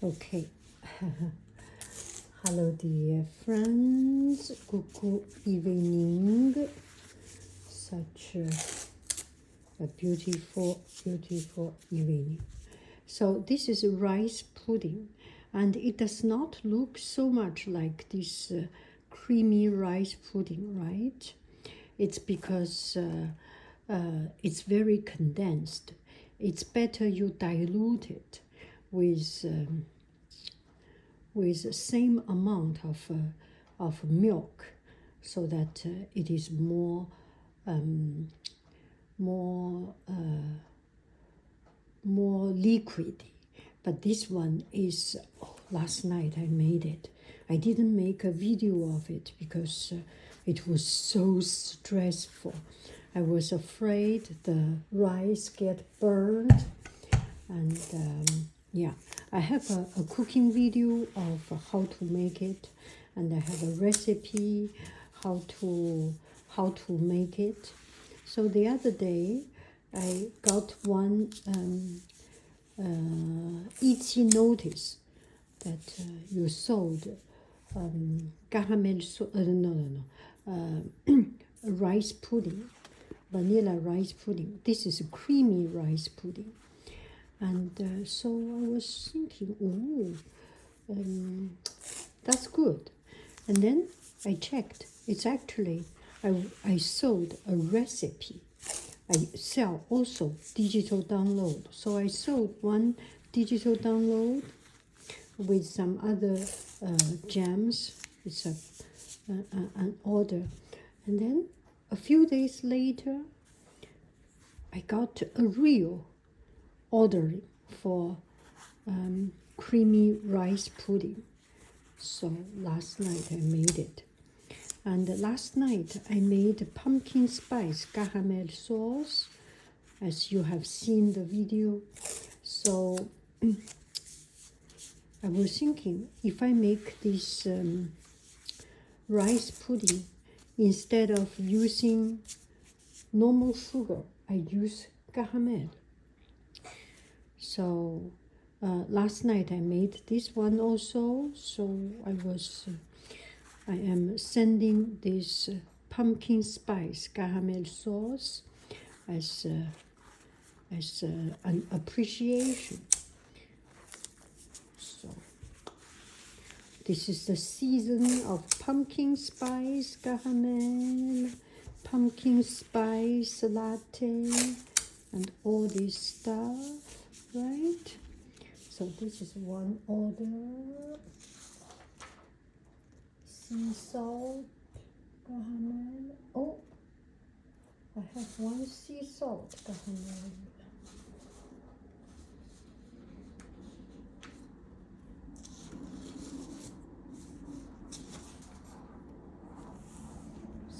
Okay. Hello, dear friends. Good evening. Such a beautiful, beautiful evening. So this is rice pudding, and it does not look so much like this creamy rice pudding, right? It's because it's very condensed. It's better you dilute it with the same amount of milk, so that it is more liquidy. But this one is, last night I made it. I didn't make a video of it because it was so stressful. I was afraid the rice get burned, and yeah, I have a cooking video of how to make it, and I have a recipe how to make it. So the other day I got one Etsy notice that you sold caramel rice pudding, vanilla rice pudding. This is creamy rice pudding. And so I was thinking, that's good. And then I checked. It's actually, I sold a recipe. I sell also digital download. So I sold one digital download with some other gems. It's an order. And then a few days later, I got a real ordering for creamy rice pudding. So last night I made it. And last night I made pumpkin spice caramel sauce, as you have seen the video. So I was thinking, if I make this rice pudding, instead of using normal sugar, I use caramel. So last night I made this one also. So I am sending this pumpkin spice caramel sauce as an appreciation. So this is the season of pumpkin spice caramel, pumpkin spice latte, and all this stuff, right? So this is one order. Sea salt caramel. Oh, I have one sea salt caramel.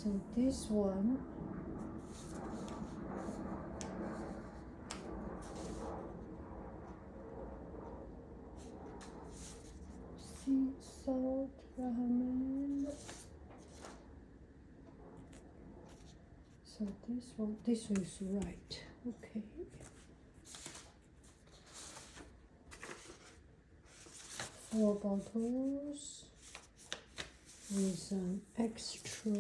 So this one, sea salt caramel. So this is right. Okay. Four bottles with an extra.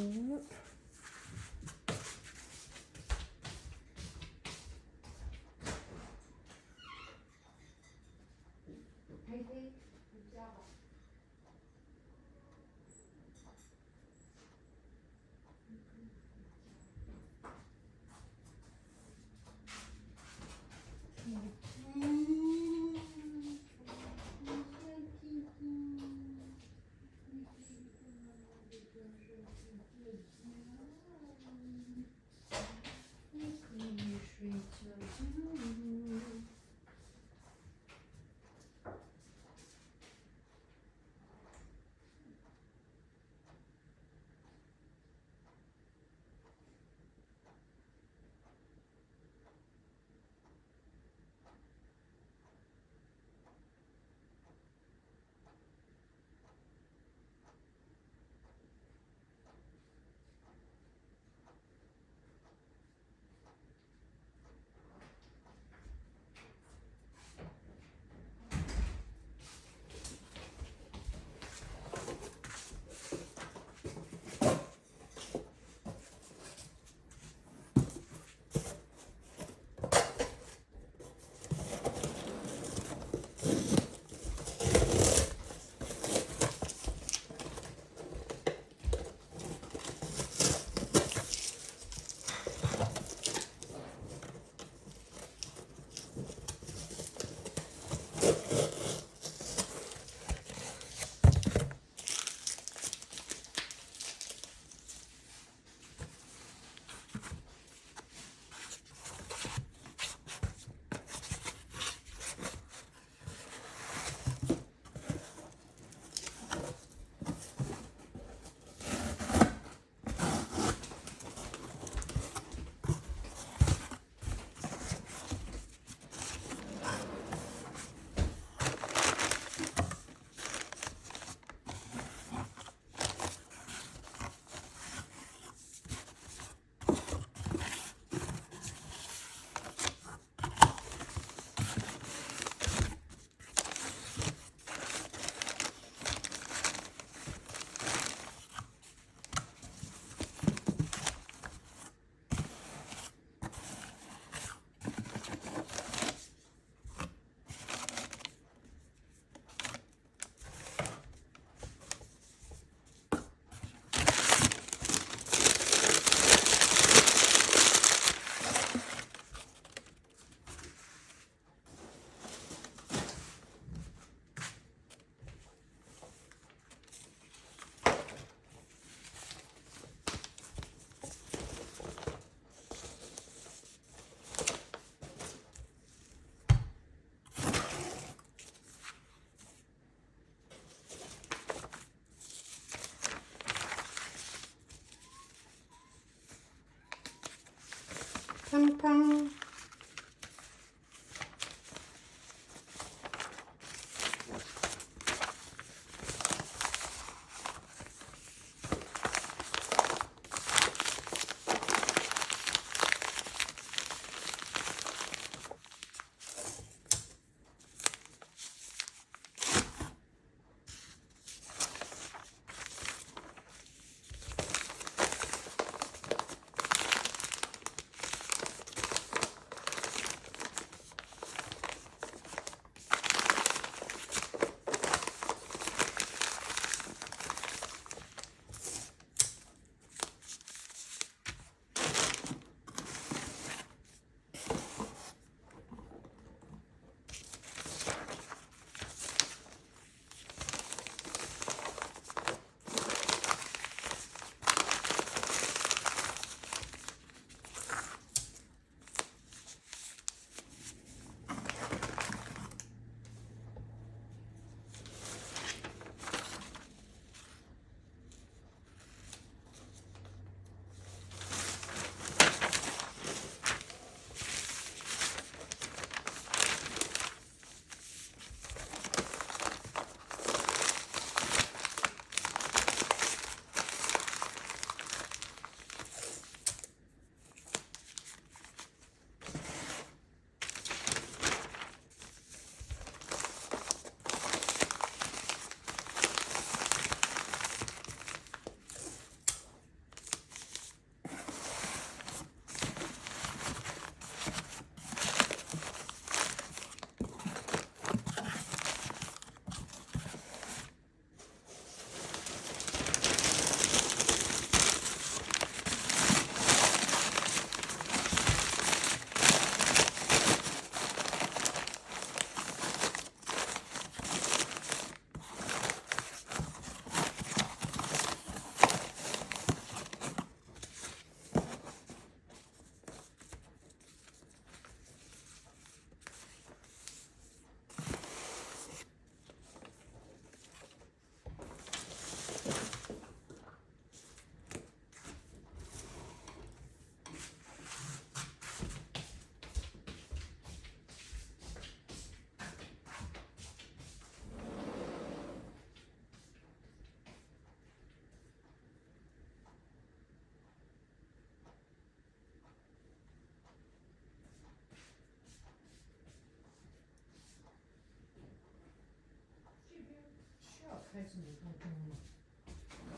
开始没沟通了。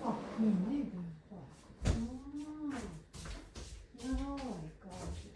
哦，你那个画。哦，Now I got it.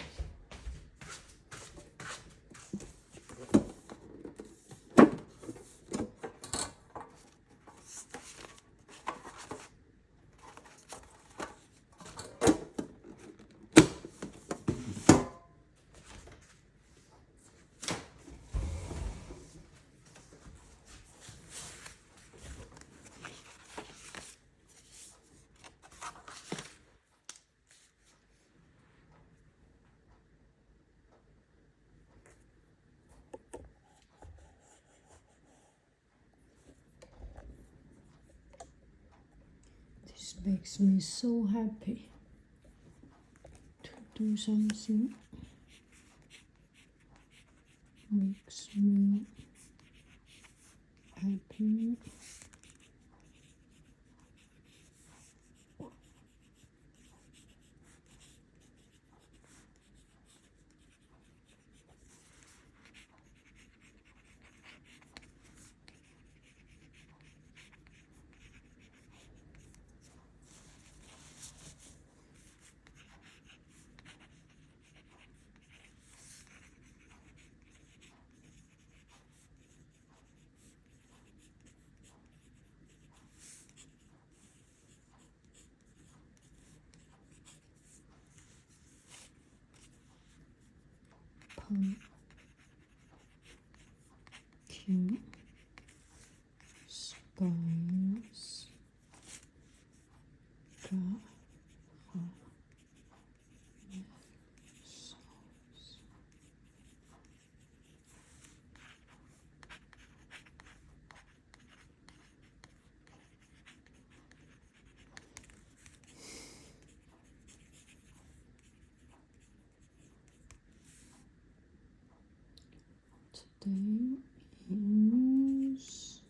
This makes me so happy to do something. Makes me happy. Pumpkin spice sauce. Today is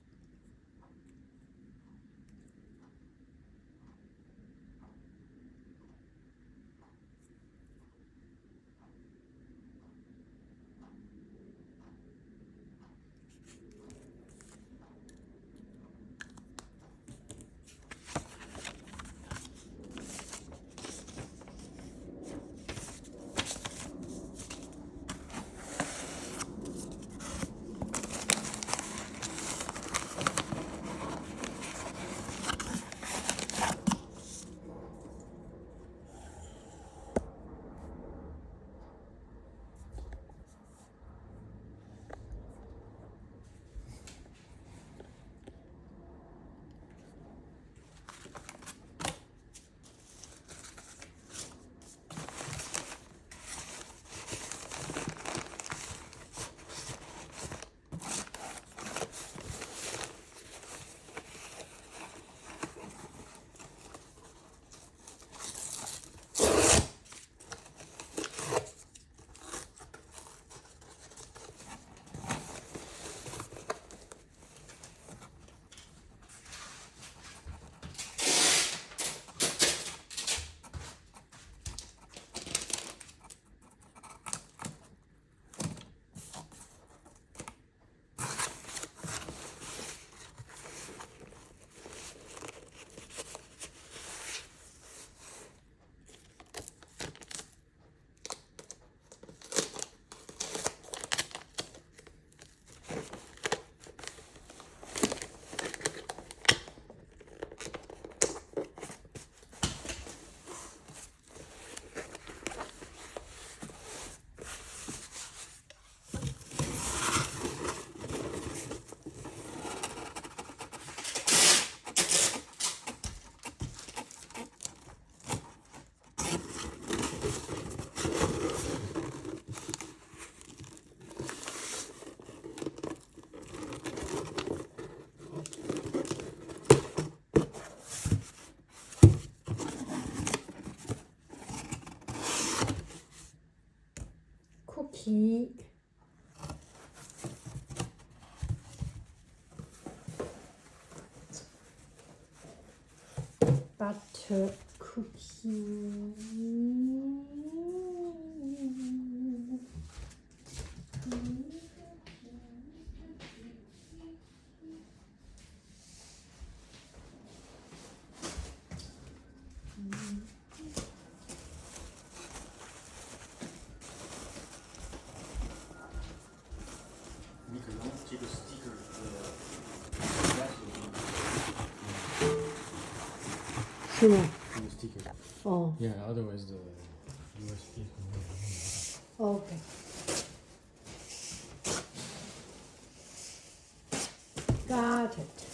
cookie. Butter cookie. 这个 sticker 是吗？这个 sticker. 哦 Yeah, otherwise the USB. OK。Got it.